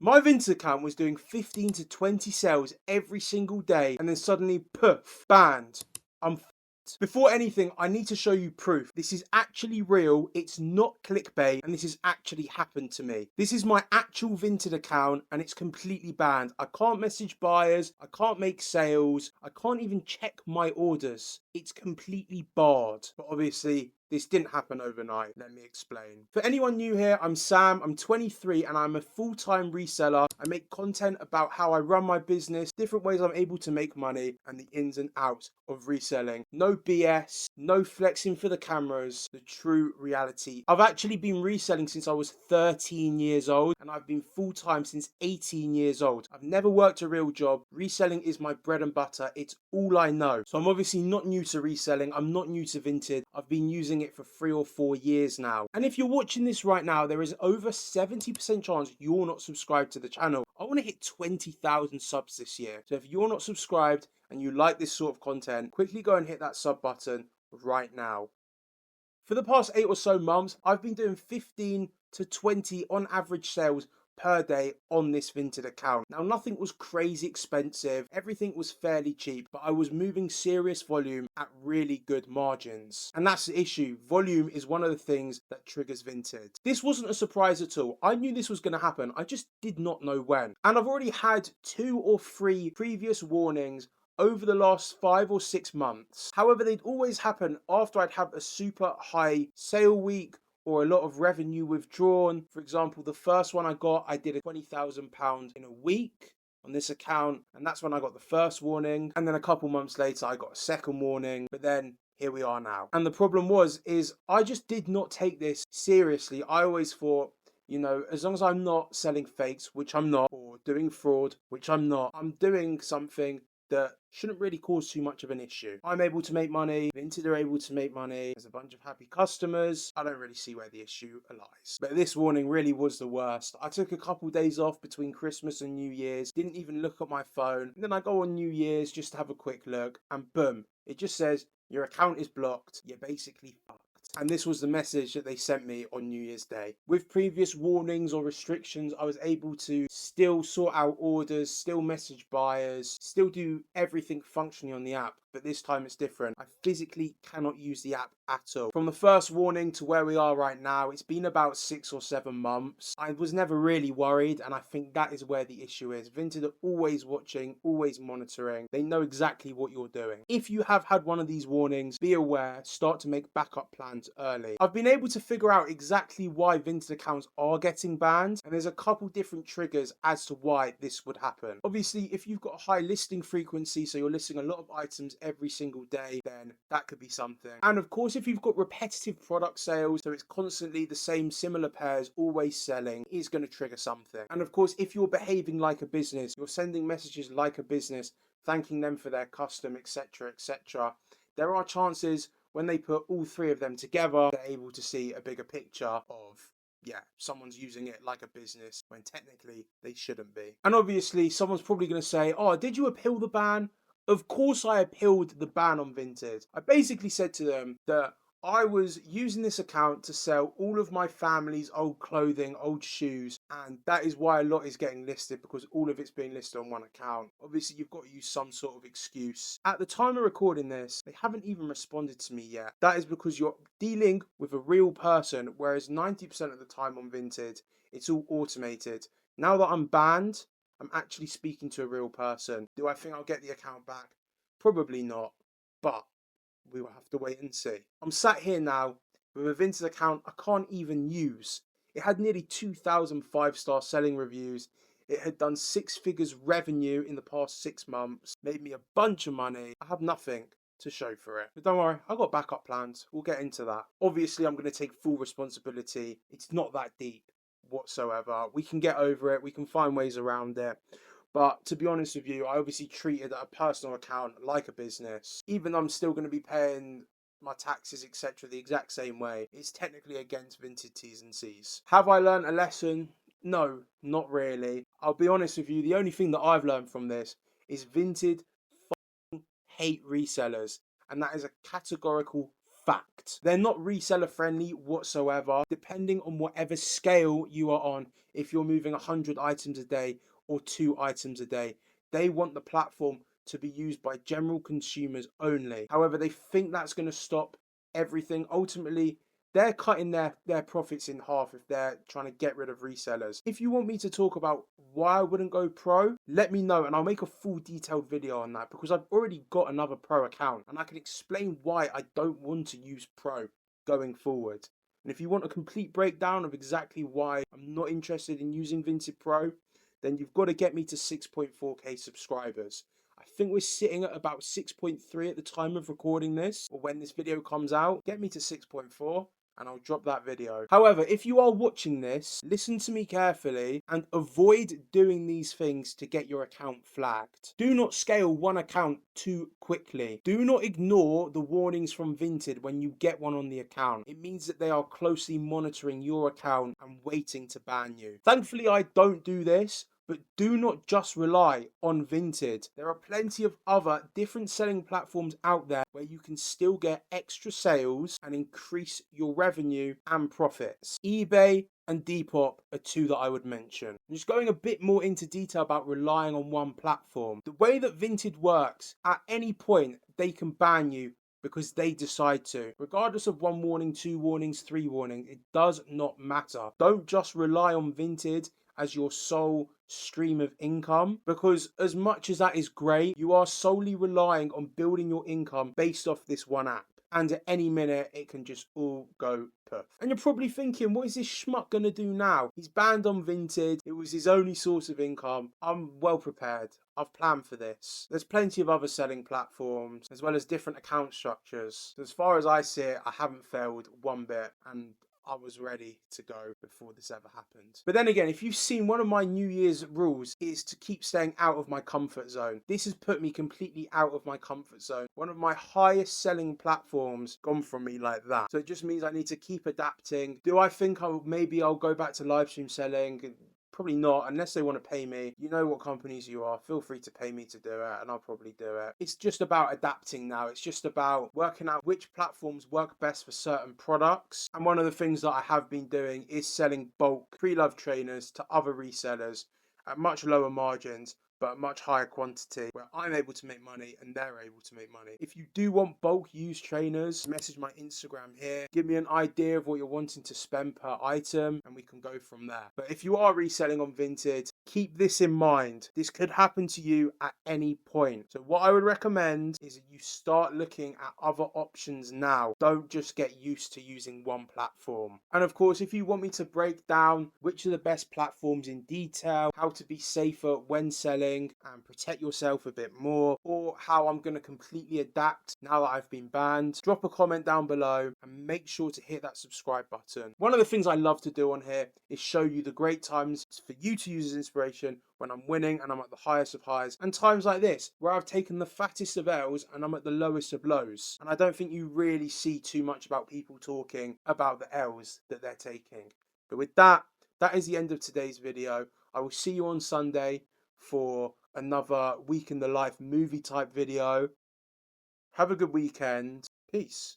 My Vinted account was doing 15 to 20 sales every single day, and then suddenly, poof, banned. I'm f***ed. Before anything, I need to show you proof. This is actually real, it's not clickbait, and this has actually happened to me. This is my actual Vinted account, and it's completely banned. I can't message buyers, I can't make sales, I can't even check my orders. It's completely barred. But obviously, this didn't happen overnight. Let me explain. For anyone new here, I'm Sam, I'm 23, and I'm a full-time reseller. I make content about how I run my business, different ways I'm able to make money, and the ins and outs of reselling. No BS, no flexing for the cameras, the true reality. I've actually been reselling since I was 13 years old, and I've been full-time since 18 years old. I've never worked a real job. Reselling is my bread and butter. It's all I know. So I'm obviously not new to reselling. I'm not new to Vinted. I've been using it for 3 or 4 years now. And if you're watching this right now, there is over 70% chance you're not subscribed to the channel. I want to hit 20,000 subs this year. So if you're not subscribed and you like this sort of content, quickly go and hit that sub button right now. For the past 8 or so months, I've been doing 15 to 20 on average sales per day on this Vinted account. Now, nothing was crazy expensive, everything was fairly cheap, but I was moving serious volume at really good margins. And that's the issue. Volume is one of the things that triggers Vinted. This wasn't a surprise at all. I knew this was going to happen. I just did not know when. And I've already had 2 or 3 previous warnings over the last 5 or 6 months. However, they'd always happen after I'd have a super high sale week or a lot of revenue withdrawn. For example, the first one I got, I did a £20,000 in a week on this account, and that's when I got the first warning. And then a couple months later, I got a second warning, but then here we are now. And the problem is I just did not take this seriously. I always thought, you know, as long as I'm not selling fakes, which I'm not, or doing fraud, which I'm not, I'm doing something that shouldn't really cause too much of an issue. I'm able to make money, Vinted are able to make money, there's a bunch of happy customers. I don't really see where the issue lies. But this warning really was the worst. I took a couple days off between Christmas and New Year's, didn't even look at my phone, and then I go on New Year's just to have a quick look, and boom, it just says, your account is blocked, you're basically fucked. And this was the message that they sent me on New Year's Day. With previous warnings or restrictions, I was able to still sort out orders, still message buyers, still do everything functionally on the app. But this time it's different. I physically cannot use the app at all. From the first warning to where we are right now, it's been about 6 or 7 months. I was never really worried, and I think that is where the issue is. Vinted are always watching, always monitoring. They know exactly what you're doing. If you have had one of these warnings, be aware, start to make backup plans early. I've been able to figure out exactly why Vinted accounts are getting banned, and there's a couple different triggers as to why this would happen. Obviously, if you've got a high listing frequency, so you're listing a lot of items every single day, then that could be something. And of course, if you've got repetitive product sales, so it's constantly the same similar pairs always selling, is going to trigger something. And of course, if you're behaving like a business, you're sending messages like a business, thanking them for their custom, etc., etc., there are chances when they put all 3 of them together, they're able to see a bigger picture of, yeah, someone's using it like a business when technically they shouldn't be. And obviously, someone's probably going to say, oh, did you appeal the ban? Of course I appealed the ban on Vinted. I basically said to them that I was using this account to sell all of my family's old clothing, old shoes, and that is why a lot is getting listed, because all of it's being listed on one account. Obviously, you've got to use some sort of excuse. At the time of recording this, they haven't even responded to me yet. That is because you're dealing with a real person, whereas 90% of the time on Vinted, it's all automated. Now that I'm banned, I'm actually speaking to a real person. Do I think I'll get the account back? Probably not, but we will have to wait and see. I'm sat here now with a Vinted account I can't even use. It had nearly 2,000 5-star selling reviews. It had done 6 figures revenue in the past 6 months, made me a bunch of money. I have nothing to show for it. But don't worry, I've got backup plans. We'll get into that. Obviously, I'm going to take full responsibility. It's not that deep whatsoever. We can get over it. We can find ways around it. But to be honest with you, I obviously treated a personal account like a business. Even though I'm still going to be paying my taxes, etc., the exact same way, it's technically against Vinted T's and C's. Have I learned a lesson? No, not really. I'll be honest with you, the only thing that I've learned from this is Vinted hate resellers, and that is a categorical fact. They're not reseller friendly whatsoever, depending on whatever scale you are on. If you're moving 100 items a day or 2 items a day, they want the platform to be used by general consumers only. However, they think that's going to stop everything. Ultimately, they're cutting their profits in half if they're trying to get rid of resellers. If you want me to talk about why I wouldn't go pro, let me know and I'll make a full detailed video on that, because I've already got another pro account and I can explain why I don't want to use pro going forward. And if you want a complete breakdown of exactly why I'm not interested in using Vinted Pro, then you've got to get me to 6.4k subscribers. I think we're sitting at about 6.3 at the time of recording this, or when this video comes out. Get me to 6.4 and I'll drop that video. However, if you are watching this, listen to me carefully and avoid doing these things to get your account flagged. Do not scale one account too quickly. Do not ignore the warnings from Vinted when you get one on the account. It means that they are closely monitoring your account and waiting to ban you. Thankfully, I don't do this. But do not just rely on Vinted. There are plenty of other different selling platforms out there where you can still get extra sales and increase your revenue and profits. eBay and Depop are two that I would mention. I'm just going a bit more into detail about relying on one platform. The way that Vinted works, at any point they can ban you because they decide to. Regardless of 1 warning, 2 warnings, 3 warnings, it does not matter. Don't just rely on Vinted as your sole stream of income, because as much as that is great, you are solely relying on building your income based off this one app. And at any minute, it can just all go poof. And you're probably thinking, what is this schmuck going to do now? He's banned on Vinted. It was his only source of income. I'm well prepared. I've planned for this. There's plenty of other selling platforms, as well as different account structures. So as far as I see it, I haven't failed one bit, and I was ready to go before this ever happened. But then again, if you've seen, one of my New Year's rules is to keep staying out of my comfort zone. This has put me completely out of my comfort zone. One of my highest selling platforms gone from me like that. So it just means I need to keep adapting. Do I think maybe I'll go back to live stream selling? Probably not, unless they want to pay me. You know what companies you are. Feel free to pay me to do it, and I'll probably do it. It's just about adapting now. It's just about working out which platforms work best for certain products. And one of the things that I have been doing is selling bulk pre-loved trainers to other resellers at much lower margins, but much higher quantity, where I'm able to make money and they're able to make money. If you do want bulk used trainers, message my Instagram here. Give me an idea of what you're wanting to spend per item and we can go from there. But if you are reselling on Vinted, keep this in mind. This could happen to you at any point. So what I would recommend is that you start looking at other options now. Don't just get used to using one platform. And of course, if you want me to break down which are the best platforms in detail, how to be safer when selling and protect yourself a bit more, or how I'm going to completely adapt now that I've been banned, drop a comment down below and make sure to hit that subscribe button. One of the things I love to do on here is show you the great times for you to use as inspiration when I'm winning and I'm at the highest of highs, and times like this where I've taken the fattest of L's and I'm at the lowest of lows. And I don't think you really see too much about people talking about the L's that they're taking. But with that, that is the end of today's video. I will see you on Sunday for another week in the life movie type video. Have a good weekend. Peace.